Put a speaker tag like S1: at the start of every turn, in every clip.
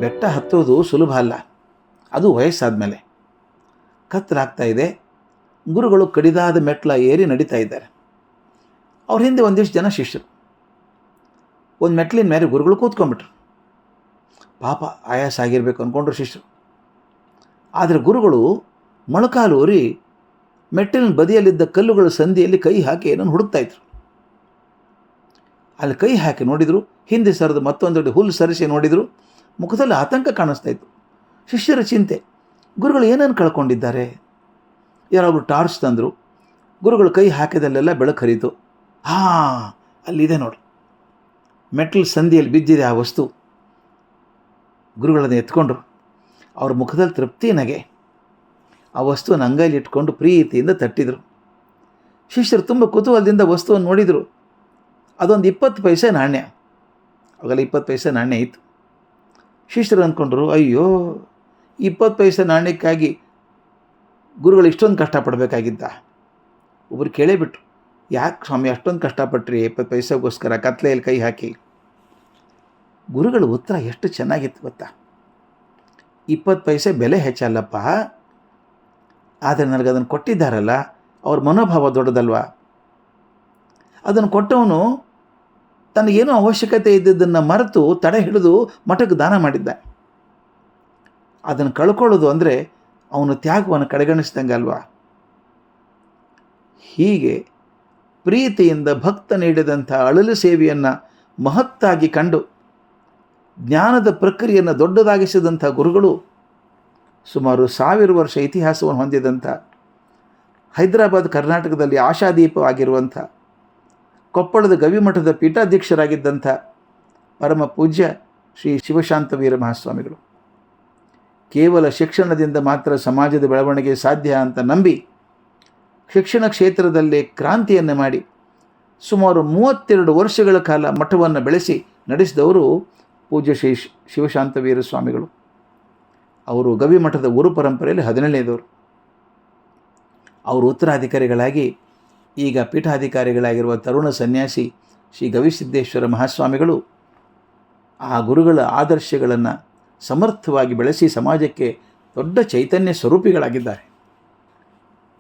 S1: ಬೆಟ್ಟ ಹತ್ತೋದು ಸುಲಭ ಅಲ್ಲ, ಅದು ವಯಸ್ಸಾದ ಮೇಲೆ. ಕತ್ತಲಾಗ್ತಾ ಇದೆ. ಗುರುಗಳು ಕಡಿದಾದ ಮೆಟ್ಲ ಏರಿ ನಡೀತಾ ಇದ್ದಾರೆ. ಅವ್ರ ಹಿಂದೆ ಒಂದಿಷ್ಟು ಜನ ಶಿಷ್ಯರು. ಒಂದು ಮೆಟ್ಲಿನ ಮೇಲೆ ಗುರುಗಳು ಕೂತ್ಕೊಂಡ್ಬಿಟ್ರು. ಪಾಪ ಆಯಾಸ ಆಗಿರಬೇಕು ಅಂದ್ಕೊಂಡ್ರು ಶಿಷ್ಯರು. ಆದರೆ ಗುರುಗಳು ಮೊಳಕಾಲು ಊರಿ ಮೆಟ್ಟಿನ ಬದಿಯಲ್ಲಿದ್ದ ಕಲ್ಲುಗಳ ಸಂದಿಯಲ್ಲಿ ಕೈ ಹಾಕಿ ಏನನ್ನು ಹುಡುಕ್ತಾಯಿದ್ರು. ಅಲ್ಲಿ ಕೈ ಹಾಕಿ ನೋಡಿದರು, ಹಿಂದೆ ಸರಿದು ಮತ್ತೊಂದೆರಡು ಹುಲ್ಲು ಸರಿಸಿ ನೋಡಿದರು. ಮುಖದಲ್ಲಿ ಆತಂಕ ಕಾಣಿಸ್ತಾ ಇತ್ತು. ಶಿಷ್ಯರ ಚಿಂತೆ, ಗುರುಗಳು ಏನನ್ನು ಕಳ್ಕೊಂಡಿದ್ದಾರೆ. ಯಾರೊಬ್ಬರು ಟಾರ್ಚ್ ತಂದರು. ಗುರುಗಳು ಕೈ ಹಾಕಿದಲ್ಲೆಲ್ಲ ಬೆಳಕು ಹರಿತು. ಅಲ್ಲಿದೆ ನೋಡಿ, ಮೆಟ್ಲ್ ಸಂದಿಯಲ್ಲಿ ಬಿದ್ದಿದೆ ಆ ವಸ್ತು. ಗುರುಗಳನ್ನು ಎತ್ಕೊಂಡ್ರು. ಅವ್ರ ಮುಖದಲ್ಲಿ ತೃಪ್ತಿ ನಗೆ. ಆ ವಸ್ತುವನ್ನು ಅಂಗೈಲಿ ಇಟ್ಕೊಂಡು ಪ್ರೀತಿಯಿಂದ ತಟ್ಟಿದರು. ಶಿಷ್ಯರು ತುಂಬ ಕುತೂಹಲದಿಂದ ವಸ್ತುವನ್ನು ನೋಡಿದರು. ಅದೊಂದು 20 ಪೈಸೆ ನಾಣ್ಯ. ಅವಾಗೆಲ್ಲ 20 ಪೈಸೆ ನಾಣ್ಯ ಇತ್ತು. ಶಿಷ್ಯರು ಅಂದ್ಕೊಂಡ್ರು, ಅಯ್ಯೋ 20 ಪೈಸೆ ನಾಣ್ಯಕ್ಕಾಗಿ ಗುರುಗಳು ಇಷ್ಟೊಂದು ಕಷ್ಟಪಡಬೇಕಾಗಿದ್ದ. ಒಬ್ಬರು ಕೇಳೇಬಿಟ್ರು, ಯಾಕೆ ಸ್ವಾಮಿ ಅಷ್ಟೊಂದು ಕಷ್ಟಪಟ್ರಿ 20 ಪೈಸೆಗೋಸ್ಕರ ಕತ್ಲೆಯಲ್ಲಿ ಕೈ ಹಾಕಿ? ಗುರುಗಳ ಉತ್ತರ ಎಷ್ಟು ಚೆನ್ನಾಗಿತ್ತು ಗೊತ್ತಾ. 20 ಪೈಸೆ ಬೆಲೆ ಹೆಚ್ಚಲ್ಲಪ್ಪ, ಆದರೆ ನನಗೆ ಅದನ್ನು ಕೊಟ್ಟಿದ್ದಾರಲ್ಲ, ಅವ್ರ ಮನೋಭಾವ ದೊಡ್ಡದಲ್ವಾ. ಅದನ್ನು ಕೊಟ್ಟವನು ತನಗೇನೋ ಅವಶ್ಯಕತೆ ಇದ್ದದ್ದನ್ನು ಮರೆತು ತಡೆ ಹಿಡಿದು ಮಠಕ್ಕೆ ದಾನ ಮಾಡಿದ್ದ. ಅದನ್ನು ಕಳ್ಕೊಳ್ಳೋದು ಅಂದರೆ ಅವನು ತ್ಯಾಗವನ್ನು ಕಡೆಗಣಿಸ್ದಂಗೆ ಅಲ್ವಾ. ಹೀಗೆ ಪ್ರೀತಿಯಿಂದ ಭಕ್ತ ನೀಡಿದಂಥ ಅಳಲು ಸೇವೆಯನ್ನು ಮಹತ್ತಾಗಿ ಕಂಡು ಜ್ಞಾನದ ಪ್ರಕ್ರಿಯೆಯನ್ನು ದೊಡ್ಡದಾಗಿಸಿದಂಥ ಗುರುಗಳು ಸುಮಾರು 1000 ವರ್ಷ ಇತಿಹಾಸವನ್ನು ಹೊಂದಿದಂಥ ಹೈದರಾಬಾದ್ ಕರ್ನಾಟಕದಲ್ಲಿ ಆಶಾದೀಪವಾಗಿರುವಂಥ ಕೊಪ್ಪಳದ ಗವಿಮಠದ ಪೀಠಾಧ್ಯಕ್ಷರಾಗಿದ್ದಂಥ ಪರಮ ಪೂಜ್ಯ ಶ್ರೀ ಶಿವಶಾಂತವೀರ ಮಹಾಸ್ವಾಮಿಗಳು ಕೇವಲ ಶಿಕ್ಷಣದಿಂದ ಮಾತ್ರ ಸಮಾಜದ ಬೆಳವಣಿಗೆ ಸಾಧ್ಯ ಅಂತ ನಂಬಿ ಶಿಕ್ಷಣ ಕ್ಷೇತ್ರದಲ್ಲಿ ಕ್ರಾಂತಿಯನ್ನು ಮಾಡಿ ಸುಮಾರು 32 ವರ್ಷಗಳ ಕಾಲ ಮಠವನ್ನು ಬೆಳೆಸಿ ನಡೆಸಿದವರು ಪೂಜ್ಯ ಶ್ರೀ ಶಿವಶಾಂತವೀರ ಸ್ವಾಮಿಗಳು. ಅವರು ಗವಿಮಠದ ಗುರು ಪರಂಪರೆಯಲ್ಲಿ 17ನೇದವರು. ಅವರು ಉತ್ತರಾಧಿಕಾರಿಗಳಾಗಿ ಈಗ ಪೀಠಾಧಿಕಾರಿಗಳಾಗಿರುವ ತರುಣ ಸನ್ಯಾಸಿ ಶ್ರೀ ಗವಿಸಿದ್ದೇಶ್ವರ ಮಹಾಸ್ವಾಮಿಗಳು ಆ ಗುರುಗಳ ಆದರ್ಶಗಳನ್ನು ಸಮರ್ಥವಾಗಿ ಬೆಳೆಸಿ ಸಮಾಜಕ್ಕೆ ದೊಡ್ಡ ಚೈತನ್ಯ ಸ್ವರೂಪಿಗಳಾಗಿದ್ದಾರೆ.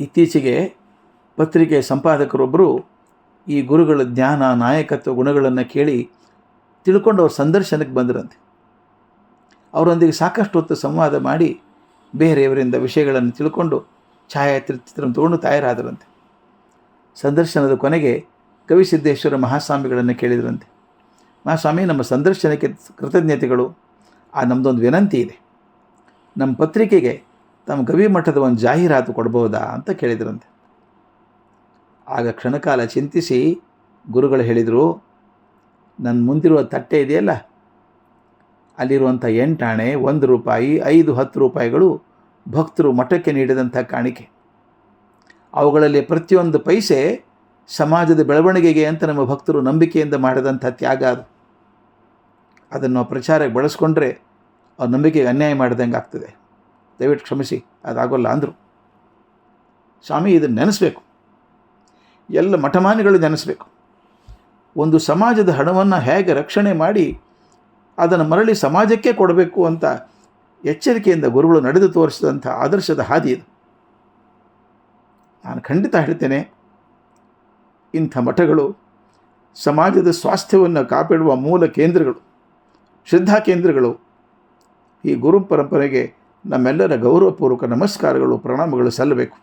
S1: ಇತ್ತೀಚೆಗೆ ಪತ್ರಿಕೆ ಸಂಪಾದಕರೊಬ್ಬರು ಈ ಗುರುಗಳ ಜ್ಞಾನ ನಾಯಕತ್ವ ಗುಣಗಳನ್ನು ಕೇಳಿ ತಿಳ್ಕೊಂಡು ಅವ್ರ ಸಂದರ್ಶನಕ್ಕೆ ಬಂದರಂತೆ. ಅವರೊಂದಿಗೆ ಸಾಕಷ್ಟು ಹೊತ್ತು ಸಂವಾದ ಮಾಡಿ ಬೇರೆಯವರಿಂದ ವಿಷಯಗಳನ್ನು ತಿಳ್ಕೊಂಡು ಛಾಯಾಚಿತ್ರವನ್ನು ತಗೊಂಡು ತಯಾರಾದರಂತೆ. ಸಂದರ್ಶನದ ಕೊನೆಗೆ ಗವಿಸಿದ್ದೇಶ್ವರ ಮಹಾಸ್ವಾಮಿಗಳನ್ನು ಕೇಳಿದರಂತೆ, ಮಹಾಸ್ವಾಮಿ, ನಮ್ಮ ಸಂದರ್ಶನಕ್ಕೆ ಕೃತಜ್ಞತೆಗಳು. ನಮ್ಮದೊಂದು ವಿನಂತಿ ಇದೆ, ನಮ್ಮ ಪತ್ರಿಕೆಗೆ ತಮ್ಮ ಗವಿಮಠದ ಒಂದು ಜಾಹೀರಾತು ಕೊಡ್ಬೋದಾ ಅಂತ ಕೇಳಿದರಂತೆ. ಆಗ ಕ್ಷಣಕಾಲ ಚಿಂತಿಸಿ ಗುರುಗಳು ಹೇಳಿದರು, ನನ್ನ ಮುಂದಿರುವ ತಟ್ಟೆ ಇದೆಯಲ್ಲ, ಅಲ್ಲಿರುವಂಥ 8 ಆಣೆ, 1 ರೂಪಾಯಿ, 5, 10 ರೂಪಾಯಿಗಳು ಭಕ್ತರು ಮಠಕ್ಕೆ ನೀಡಿದಂಥ ಕಾಣಿಕೆ. ಅವುಗಳಲ್ಲಿ ಪ್ರತಿಯೊಂದು ಪೈಸೆ ಸಮಾಜದ ಬೆಳವಣಿಗೆಗೆ ಅಂತ ನಮ್ಮ ಭಕ್ತರು ನಂಬಿಕೆಯಿಂದ ಮಾಡಿದಂಥ ತ್ಯಾಗ. ಅದನ್ನು ನಾವು ಪ್ರಚಾರಕ್ಕೆ ಬಳಸ್ಕೊಂಡ್ರೆ ಅವ್ರ ನಂಬಿಕೆಗೆ ಅನ್ಯಾಯ ಮಾಡಿದಂಗೆ ಆಗ್ತದೆ. ದಯವಿಟ್ಟು ಕ್ಷಮಿಸಿ, ಅದಾಗೋಲ್ಲ ಅಂದರು. ಸ್ವಾಮಿ, ಇದನ್ನು ನೆನೆಸ್ಬೇಕು, ಎಲ್ಲ ಮಠಮಾನಿಗಳು ನೆನೆಸ್ಬೇಕು. ಒಂದು ಸಮಾಜದ ಹಣವನ್ನು ಹೇಗೆ ರಕ್ಷಣೆ ಮಾಡಿ ಅದನ್ನು ಮರಳಿ ಸಮಾಜಕ್ಕೆ ಕೊಡಬೇಕು ಅಂತ ಎಚ್ಚರಿಕೆಯಿಂದ ಗುರುಗಳು ನಡೆದು ತೋರಿಸಿದಂಥ ಆದರ್ಶದ ಹಾದಿ ಇದು. ನಾನು ಖಂಡಿತ ಹೇಳ್ತೇನೆ, ಇಂಥ ಮಠಗಳು ಸಮಾಜದ ಸ್ವಾಸ್ಥ್ಯವನ್ನು ಕಾಪಾಡುವ ಮೂಲ ಕೇಂದ್ರಗಳು, ಶ್ರದ್ಧಾ ಕೇಂದ್ರಗಳು. ಈ ಗುರು ಪರಂಪರೆಗೆ ನಮ್ಮೆಲ್ಲರ ಗೌರವಪೂರ್ವಕ ನಮಸ್ಕಾರಗಳು, ಪ್ರಣಾಮಗಳು ಸಲ್ಲಬೇಕು.